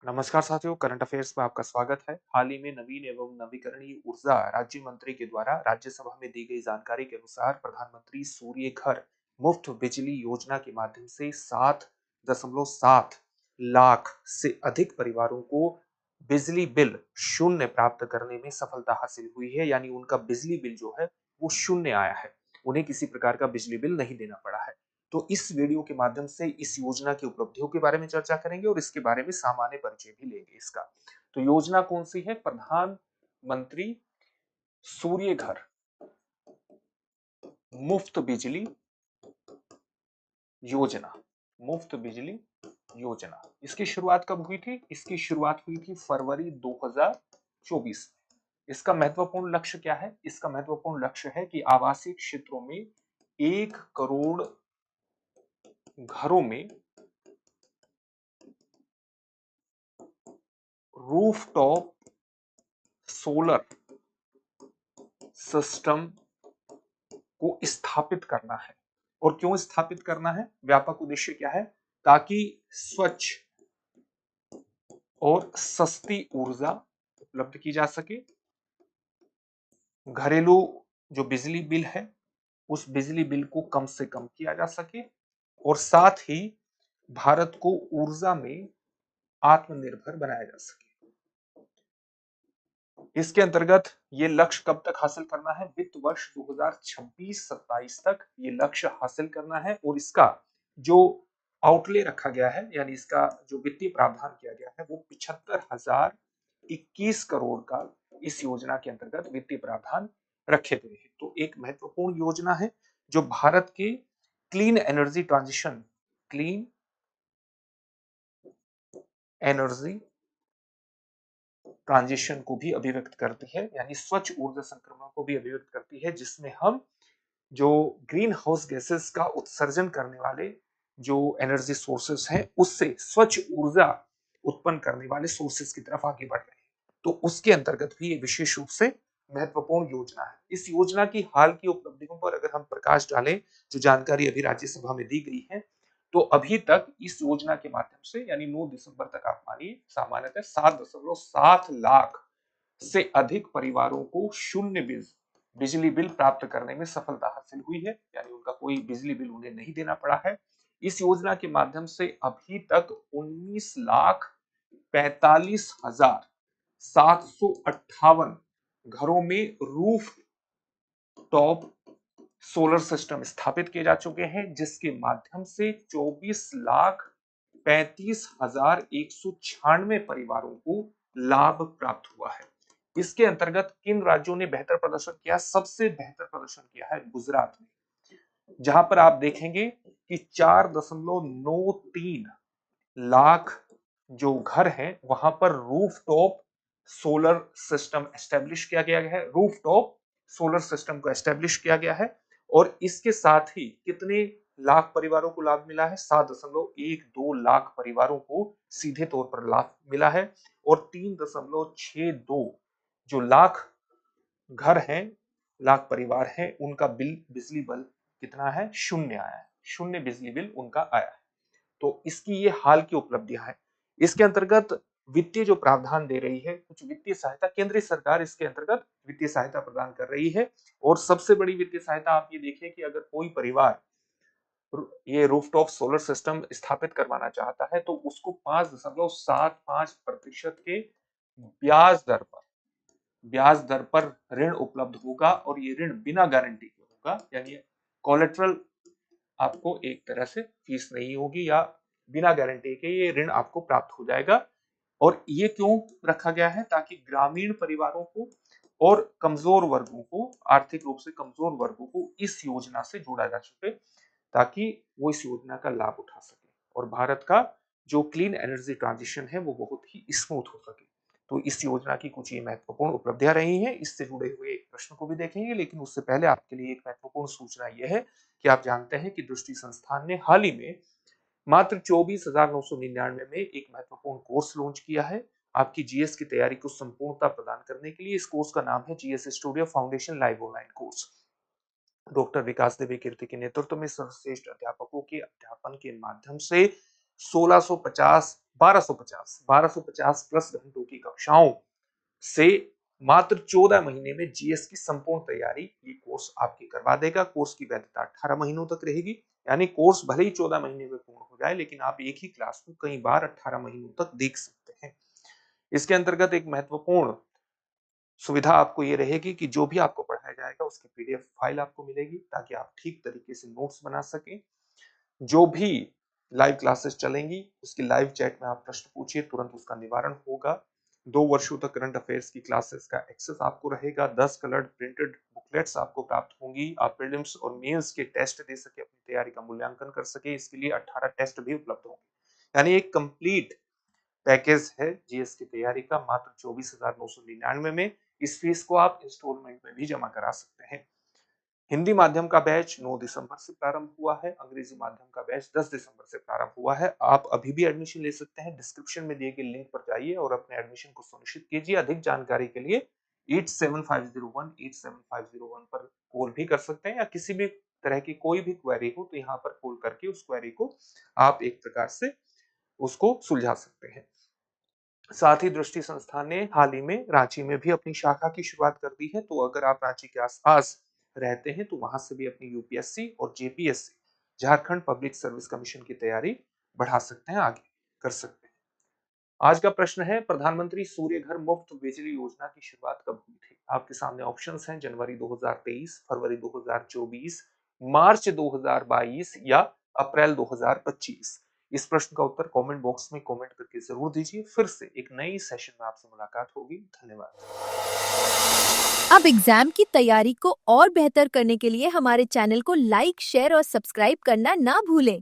नमस्कार साथियों, current affairs में आपका स्वागत है। हाल ही में नवीन एवं नवीकरणीय ऊर्जा राज्य मंत्री के द्वारा राज्यसभा में दी गई जानकारी के अनुसार प्रधानमंत्री सूर्य घर मुफ्त बिजली योजना के माध्यम से 7.7 लाख से अधिक परिवारों को बिजली बिल शून्य प्राप्त करने में सफलता हासिल हुई है। यानी उनका बिजली बिल जो है वो शून्य आया है। उन्हें किसी प्रकार का बिजली बिल नहीं देना पड़ा है। तो इस वीडियो के माध्यम से इस योजना की उपलब्धियों के बारे में चर्चा करेंगे और इसके बारे में सामान्य परिचय भी लेंगे इसका। तो योजना कौन सी है? प्रधानमंत्री सूर्य घर मुफ्त बिजली योजना। मुफ्त बिजली योजना, इसकी शुरुआत कब हुई थी? इसकी शुरुआत हुई थी फरवरी 2024। इसका महत्वपूर्ण लक्ष्य क्या है? इसका महत्वपूर्ण लक्ष्य है कि आवासीय क्षेत्रों में 1 करोड़ घरों में रूफटॉप सोलर सिस्टम को स्थापित करना है। और क्यों स्थापित करना है? व्यापक उद्देश्य क्या है? ताकि स्वच्छ और सस्ती ऊर्जा उपलब्ध की जा सके। घरेलू जो बिजली बिल है उस बिजली बिल को कम से कम किया जा सके और साथ ही भारत को ऊर्जा में आत्मनिर्भर बनाया जा सके। इसके अंतर्गत ये लक्ष्य कब तक हासिल करना है? वित्त वर्ष 2026-27 तक ये लक्ष्य हासिल करना है। और इसका जो आउटले रखा गया है, यानी इसका जो वित्तीय प्रावधान किया गया है, वो 75,021 करोड़ का इस योजना के अंतर्गत वित्तीय प्रावधान रखे गए हैं। तो एक महत्वपूर्ण योजना है जो भारत के clean energy transition, clean energy transition को भी अभिव्यक्त करती है, यानी स्वच्छ ऊर्जा संक्रमण को भी अभिव्यक्त करती है, जिसमें हम जो ग्रीन हाउस गैसेस का उत्सर्जन करने वाले जो एनर्जी सोर्सेस हैं उससे स्वच्छ ऊर्जा उत्पन्न करने वाले सोर्सेस की तरफ आगे बढ़ रहे हैं। तो उसके अंतर्गत भी ये विशेष रूप से महत्वपूर्ण योजना है। इस योजना की हाल की उपलब्धियों पर अगर हम प्रकाश डालें, जो जानकारी अभी राज्यसभा में दी गई है, तो अभी तक इस योजना के माध्यम से यानी 9 दिसंबर तक आप मानिए सामान्यतः 7.7 लाख से अधिक परिवारों को शून्य बिजली बिल प्राप्त करने में सफलता हासिल हुई है। यानी उनका कोई बिजली बिल उन्हें नहीं देना पड़ा है। इस योजना के माध्यम से अभी तक 19,45,758 घरों में रूफ टॉप सोलर सिस्टम स्थापित किए जा चुके हैं, जिसके माध्यम से 24,35,196 परिवारों को लाभ प्राप्त हुआ है। इसके अंतर्गत किन राज्यों ने बेहतर प्रदर्शन किया? सबसे बेहतर प्रदर्शन किया है गुजरात ने, जहां पर आप देखेंगे कि 4.93 लाख जो घर हैं वहां पर रूफटॉप सोलर सिस्टम एस्टेब्लिश किया गया है। रूफटॉप सोलर सिस्टम को एस्टेब्लिश किया गया है और इसके साथ ही कितने लाख परिवारों को लाभ मिला है? 7.12 लाख परिवारों को सीधे तौर पर लाभ मिला है और 3.62 जो लाख घर हैं, लाख परिवार हैं, उनका बिजली बिल कितना है? शून्य आया है। शून्य बिजली बिल उनका आया है। तो इसकी ये हाल की उपलब्धियां हैं। इसके अंतर्गत वित्तीय जो प्रावधान दे रही है, कुछ वित्तीय सहायता केंद्रीय सरकार इसके अंतर्गत वित्तीय सहायता प्रदान कर रही है। और सबसे बड़ी वित्तीय सहायता आप ये देखिए कि अगर कोई परिवार ये रूफटॉप सोलर सिस्टम स्थापित करवाना चाहता है तो उसको 5.75% के ब्याज दर पर ब्याज दर पर ऋण उपलब्ध होगा और ये ऋण बिना गारंटी के होगा। यानी कोलेटरल आपको एक तरह से फीस नहीं होगी या बिना गारंटी के ये ऋण आपको प्राप्त हो जाएगा। और ये क्यों रखा गया है? ताकि ग्रामीण परिवारों को और कमजोर वर्गों को, आर्थिक रूप से कमजोर वर्गों को इस योजना से जोड़ा जा सके, ताकि वो इस योजना का लाभ उठा सके और भारत का जो क्लीन एनर्जी ट्रांजिशन है वो बहुत ही स्मूथ हो सके। तो इस योजना की कुछ ये महत्वपूर्ण उपलब्धियां रही हैं। इससे जुड़े हुए एक प्रश्न को भी देखेंगे, लेकिन उससे पहले आपके लिए एक महत्वपूर्ण सूचना यह है कि आप जानते हैं कि दृष्टि संस्थान ने हाल ही में मात्र 24,999 में एक महत्वपूर्ण कोर्स लॉन्च किया है आपकी जीएस की तैयारी को संपूर्णता प्रदान करने के लिए। इस कोर्स का नाम है GS studio foundation live online course. Doctor Vikas Devi Kirti के नेतृत्व में सर्वश्रेष्ठ अध्यापकों के अध्यापन के माध्यम से 1650 1250 प्लस घंटों की कक्षाओं से मात्र 14 महीने में जीएस की संपूर्ण तैयारी ये कोर्स आपकी करवा देगा। कोर्स की वैधता 18 महीनों तक रहेगी, यानी कोर्स भले ही 14 महीने में पूर्ण हो जाए, लेकिन आप एक ही क्लास को कई बार 18 महीनों तक देख सकते हैं। इसके अंतर्गत एक महत्वपूर्ण सुविधा आपको ये रहेगी कि जो भी आपको पढ़ाया जाएगा उसकी पीडीएफ फाइल आपको मिलेगी, ताकि आप ठीक तरीके से नोट्स बना सकें। जो भी लाइव क्लासेस चलेंगी उसकी लाइव चैट में आप प्रश्न पूछिए, तुरंत उसका निवारण होगा। 2 वर्षों तक करंट अफेयर्स की क्लासेस का एक्सेस आपको रहेगा। 10 कलर्ड प्रिंटेड बुकलेट्स आपको प्राप्त होंगी। आप प्रीलिम्स और मेंस के टेस्ट दे सके, अपनी तैयारी का मूल्यांकन कर सके, इसके लिए 18 टेस्ट भी उपलब्ध होंगे। यानी एक कंप्लीट पैकेज है जीएस की तैयारी का, मात्र 24,999 में। इस फीस को आप इंस्टॉलमेंट में भी जमा करा सकते हैं। हिंदी माध्यम का बैच 9 दिसंबर से प्रारंभ हुआ है, अंग्रेजी माध्यम का बैच 10 दिसंबर से प्रारंभ हुआ है। आप अभी भी एडमिशन ले सकते हैं। डिस्क्रिप्शन में दिए गए लिंक पर जाइए और अपने एडमिशन को सुनिश्चित कीजिए। अधिक जानकारी के लिए 8750187501 पर कॉल भी कर सकते हैं, या किसी भी तरह की कोई भी क्वेरी हो तो यहाँ पर कॉल करके उस क्वेरी को आप एक प्रकार से उसको सुलझा सकते हैं। साथ ही दृष्टि संस्थान ने हाल ही में रांची में भी अपनी शाखा की शुरुआत कर दी है, तो अगर आप रांची के आसपास रहते हैं तो वहां से भी अपनी यूपीएससी और JPSC Jharkhand public service commission की तैयारी बढ़ा सकते हैं, आगे कर सकते हैं। आज का प्रश्न है, प्रधानमंत्री सूर्य घर मुफ्त बिजली योजना की शुरुआत कब हुई थी? आपके सामने ऑप्शंस हैं, जनवरी 2023, फरवरी 2024, मार्च 2022 या अप्रैल 2025। इस प्रश्न का उत्तर कमेंट बॉक्स में कमेंट करके जरूर दीजिए। फिर से एक नई सेशन में आपसे मुलाकात होगी। धन्यवाद। अब एग्जाम की तैयारी को और बेहतर करने के लिए हमारे चैनल को लाइक, शेयर और सब्सक्राइब करना ना भूलें।